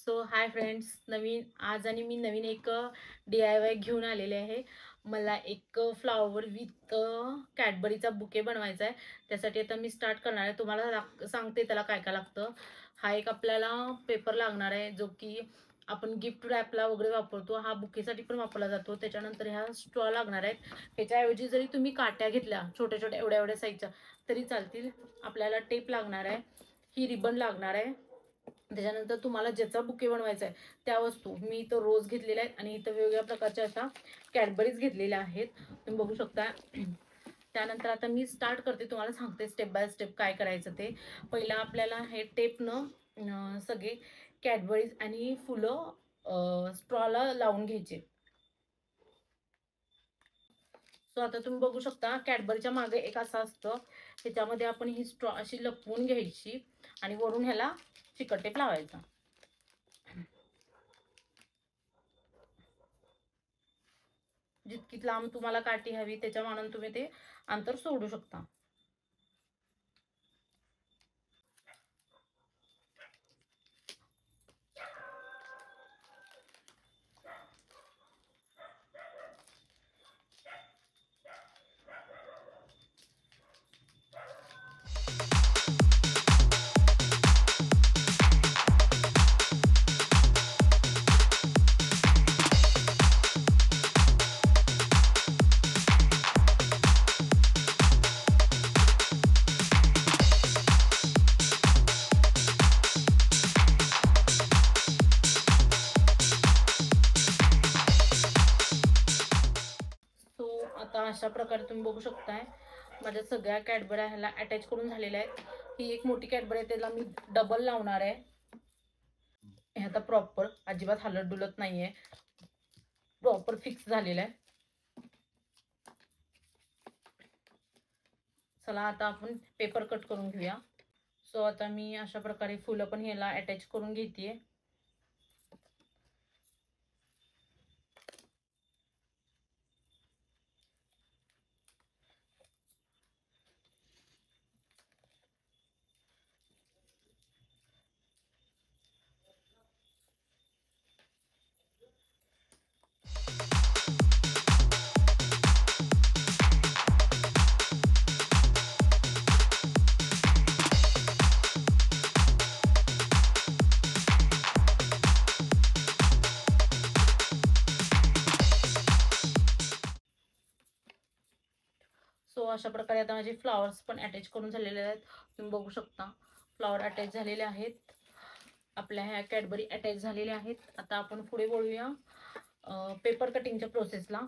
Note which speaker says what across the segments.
Speaker 1: So hi friends, आज आणि मी नवीन एक DIY घेऊन आलेले आहे. मला एक फ्लावर विथ कॅडबरीचा बुके बनवायचा आहे. त्यासाठी आता मी स्टार्ट करणार आहे. तुम्हाला सांगते त्याला काय काय लागतं. हा एक आपल्याला पेपर लागणार आहे, जो की आपण गिफ्ट रॅपला वगैरे वापरतो. हा बुकेसाठी पण वापरला जातो. त्याच्यानंतर ह्या स्ट्रॉ लागणार आहेत. ह्याच्याऐवजी जरी तुम्ही काट्या घेतल्या छोट्या छोट्या एवढ्या एवढ्या साईजच्या तरी चालतील. आपल्याला टेप लागणार आहे. ही रिबन लागणार आहे. त्याच्यानंतर तुम्हाला ज्याचा बुके बनवायचा आहे त्या वस्तू, मी इथं रोज घेतलेल्या आहेत आणि इथं वेगवेगळ्या प्रकारच्या अशा कॅडबरीज घेतलेल्या आहेत, तुम्ही बघू शकता. त्यानंतर आता मी स्टार्ट करते, तुम्हाला सांगते स्टेप बाय स्टेप काय करायचं ते. पहिला आपल्याला हे टेपनं सगळे कॅडबरीज आणि फुलं स्ट्रॉला लावून घ्यायचे. सो आता तुम्ही बघू शकता कॅडबरीच्या मागे एक असं असतं, त्याच्यामध्ये आपण ही स्ट्रॉ अशी लपवून घ्यायची आणि वरून ह्याला चिकट टेप लावायचा. जितकी लांब तुम्हाला काठी हवी त्याच्या मानाने तुम्ही ते अंतर सोडू शकता. आता अशा प्रकारे तुम्ही बघू शकताय माझ्या सगळ्या कॅडबऱ्या ह्याला अटॅच करून झालेल्या आहेत. ही एक मोठी कॅडबरी आहे, त्याला मी डबल लावणार आहे. हे आता प्रॉपर अजिबात हलत डुलत नाहीये, प्रॉपर फिक्स झालेला आहे. चला आता आपण पेपर कट करून घेऊया. सो आता मी अशा प्रकारे फुलं पण ह्याला अटॅच करून घेते. सो अशा प्रकारे आता माझे फ्लावर्स पण अटॅच करून झालेले आहेत, तुम्ही बघू शकता. फ्लावर अटॅच झालेले आहेत, आपल्या ह्या कॅडबरी अटॅच झालेल्या आहेत. आता आपण पुढे बोलूया पेपर कटिंगच्या प्रोसेसला.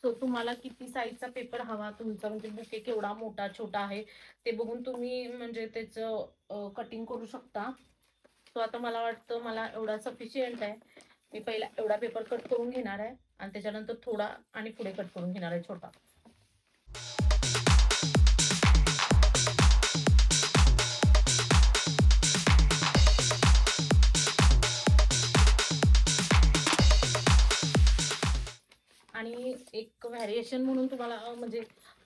Speaker 1: सो तुम्हाला किती साईजचा पेपर हवा, तुमचा म्हणजे बुके केवढा मोठा छोटा आहे ते बघून तुम्ही म्हणजे त्याचं कटिंग करू शकता. सो आता मला वाटतं मला एवढा सफिशियंट आहे. मी पहिला एवढा पेपर कट करून घेणार आहे आणि त्याच्यानंतर थोडा आणि पुढे कट करून घेणार आहे छोटा. आणि एक व्हॅरिएशन म्हणून तुम्हाला म्हणजे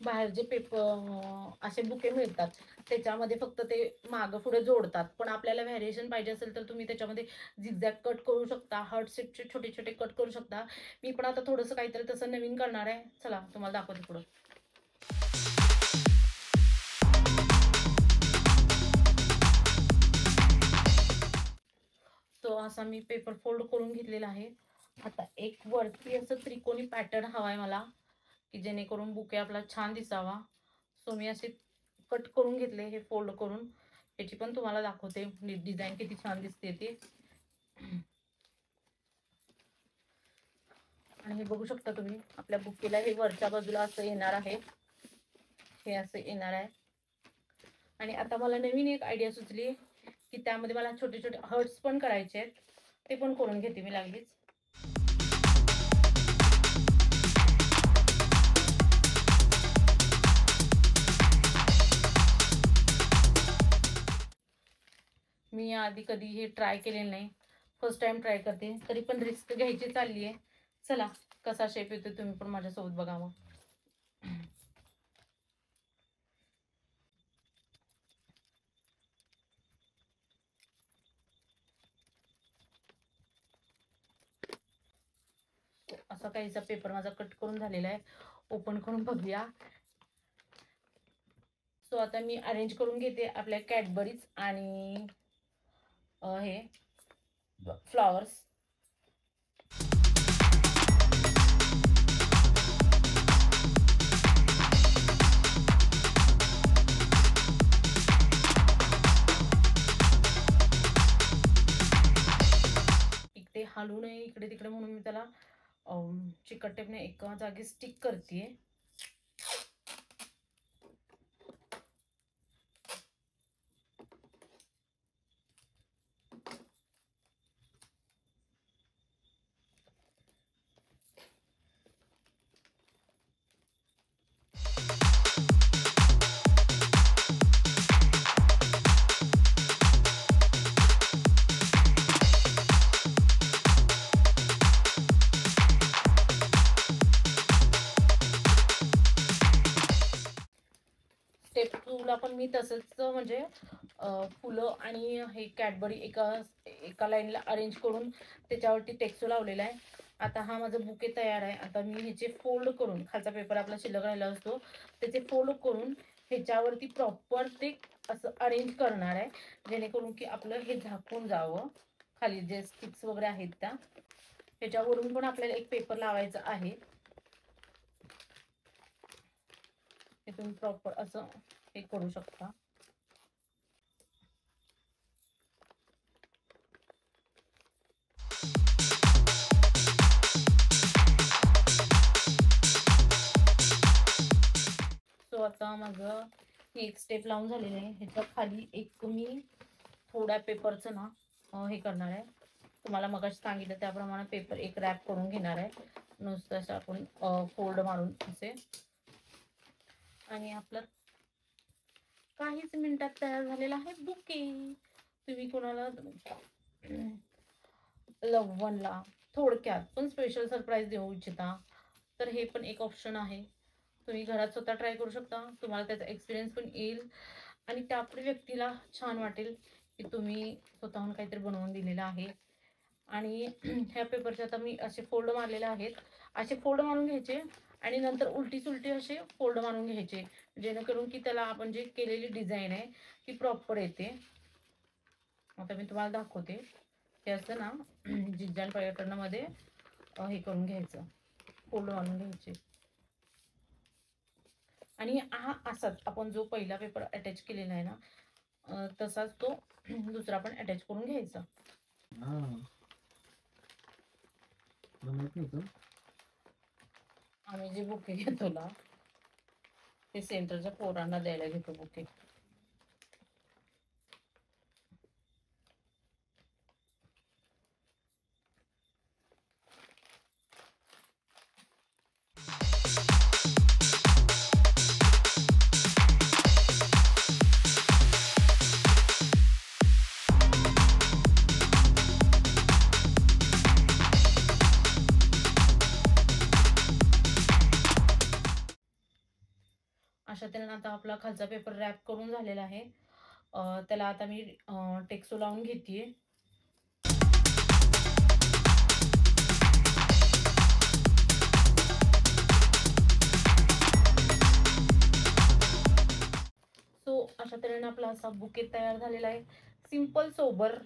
Speaker 1: बाहेर जे पेपर असे बुके मिळतात त्याच्यामध्ये फक्त ते मागं पुढे जोडतात, पण आपल्याला व्हॅरिएशन पाहिजे असेल तर तुम्ही त्याच्यामध्ये झिगझॅग कट करू शकता, हार्ट शेपचे छोटे छोटे कट करू शकता. मी पण आता थोडंसं काहीतरी तसं नवीन करणार आहे. चला तुम्हाला दाखवते पुढं. तो असा मी पेपर फोल्ड करून घेतलेला आहे. आता एक वरती असं त्रिकोणी पॅटर्न हवा आहे मला, की जेणेकरून बुके आपला छान दिसावा. सो मी असे कट करून घेतले, हे फोल्ड करून. याची पण तुम्हाला दाखवते डिझाईन किती छान दिसते ते. आणि हे बघू शकता तुम्ही, आपल्या बुकेला हे वरच्या बाजूला असं येणार आहे, हे असं येणार आहे. आणि आता मला नवीन एक आयडिया सुचली की त्यामध्ये मला छोटे छोटे हर्ट्स पण करायचे आहेत, ते पण करून घेते मी लागलीच. मी आधी कधी हे ट्राय केलेलं नाही, फर्स्ट टाइम ट्राय करते, तरी पण रिस्क घ्यायची चालली आहे. चला कसा शेप येतो तुम्ही पण माझ्यासोबत बघा मग. असा काहीसा पेपर माझा कट करून झालेला आहे. ओपन करून बघूया. सो आता मी अरेंज करून घेते आपल्या कॅडबरीज आणि हे फ्लॉवर्स. इकडे हलू नये इकडे तिकडे म्हणून मी त्याला चिकट टेपने एका जागी स्टिक करते. स्टेप 2 ला पण मी तसंच म्हणजे फुलं आणि हे कॅडबरी एका लाईनला अरेंज करून त्याच्यावरती टेक्सो लावलेला आहे. आता हा माझा बुके तयार आहे. आता मी ह्याचे फोल्ड करून, खालचा पेपर आपला शिल्लक राहिला असतो त्याचे फोल्ड करून ह्याच्यावरती प्रॉपर ते असं अरेंज करणार आहे, जेणेकरून की आपलं हे झाकून जावं. खाली जे स्टिक्स वगैरे आहेत त्या ह्याच्यावरून पण आपल्याला एक पेपर लावायचा आहे. हे तुम्ही प्रॉपर असं हे करू शकता. सो आता माझं एक स्टेप लावून झालेली आहे. ह्याच्या खाली एक मी थोड्या पेपरचं ना हे करणार आहे. तुम्हाला मगाशी सांगितलं त्याप्रमाणे पेपर एक रॅप करून घेणार आहे, नुसतं असं आपण फोल्ड मारून असे. आणि आपलं काहीच मिनिटात तयार झालेला आहे बुके. तुम्ही कोणाला लव्ह वनला थोडक्यात पण स्पेशल सरप्राईज देऊ इच्छिता तर हे पण एक ऑप्शन आहे. तुम्ही घरात स्वतः ट्राय करू शकता. तुम्हाला त्याचा एक्सपिरियन्स पण येईल आणि त्या व्यक्तीला छान वाटेल की तुम्ही स्वतःहून काहीतरी बनवून दिलेलं आहे. आणि ह्या पेपरचे आता मी असे फोल्ड मारलेले आहेत. असे फोल्ड मारून घ्यायचे आणि नंतर उलटी सुलटी असे फोल्ड मारून घ्यायचे, जेणेकरून की त्याला आपण जे केलेली डिझाईन आहे ती प्रॉपर येते. आता मी तुम्हाला दाखवते. हे असं ना जिज्जान पर्यटनामध्ये हे करून घ्यायचं, फोल्ड मारून घ्यायचे. आणि हा असाच आपण जो पहिला पेपर अटॅच केलेला आहे ना तसाच तो दुसरा पण अटॅच करून घ्यायचा. आम्ही जे बुके घेतो ना ते सेंटरच्या पोरांना द्यायला घेतो बुके. अशा तऱ्हेने आता आपला खालचा पेपर रॅप करून झालेला आहे. त्याला आता मी टेक्सो लावून घेते. सो अशा तऱ्हेने आपला असा बुके तयार झालेला आहे, सिंपल सोबर.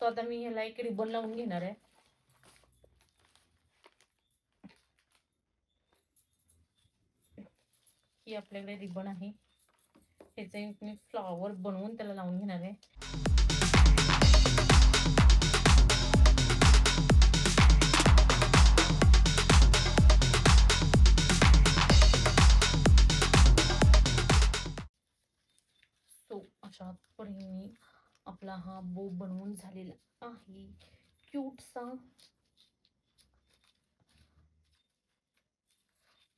Speaker 1: सो आता मी ह्याला एक रिबन लावून घेणार आहे. ही आपल्याकडे रिबन आहे, ह्याचे मी फ्लॉवर बनवून त्याला लावून घेणार आहे. सो अशा पद्धतीने आपला हा बो बनवून झालेला आहे, क्यूटसा.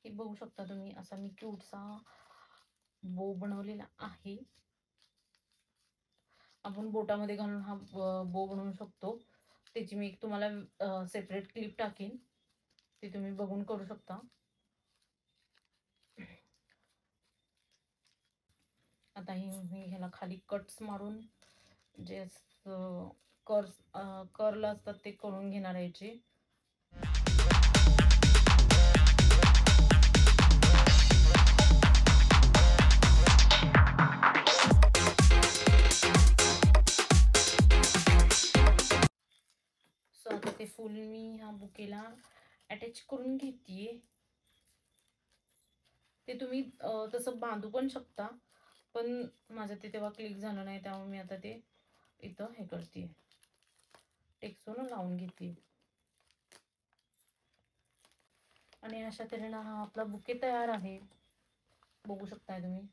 Speaker 1: हे बघू शकता तुम्ही, असा मी क्यूटसा बो बनवलेला आहे. आपण बोटामध्ये घालून हा बो बनवू शकतो. त्याची मी एक तुम्हाला सेपरेट क्लिप टाकीन, ती तुम्ही बघून करू शकता. आता मी ह्याला खाली कट्स मारून जे कर्ल असतात ते करून घेणार आहे याचे. सो आता ते फुल मी ह्या बुकेला अटॅच करून घेते. ते तुम्ही तसं बांधू पण शकता, पण माझं ते तेव्हा क्लिक झालं नाही, त्यामुळे मी आता ते इथं हे करते, टेक्सोन लावून घेते. आणि अशा तऱ्हेनं हा आपला बुके तयार आहे, बघू शकताय तुम्ही.